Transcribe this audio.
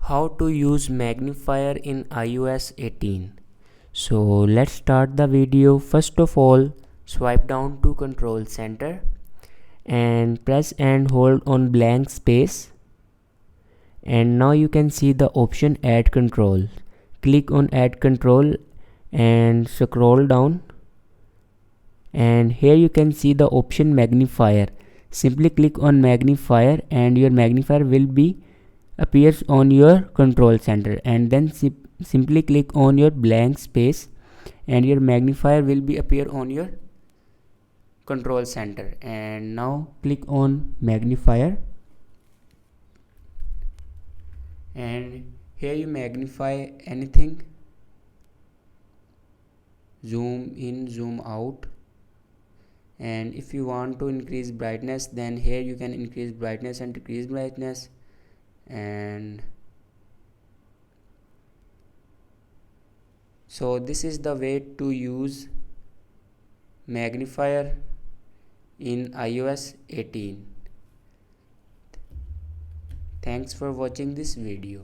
How to use magnifier in iOS 18. So let's start the video. First of all, swipe down to control center and press and hold on blank space, and now you can see the option add control. Click on add control and scroll down, and here you can see the option magnifier. Simply click on magnifier and your magnifier will be appears on your control center, and then simply click on your blank space and your magnifier will be appear on your control center. And now click on magnifier, and here you magnify anything, zoom in, zoom out, and if you want to increase brightness, then here you can increase brightness and decrease brightness. And so this is the way to use magnifier in iOS 18. Thanks for watching this video.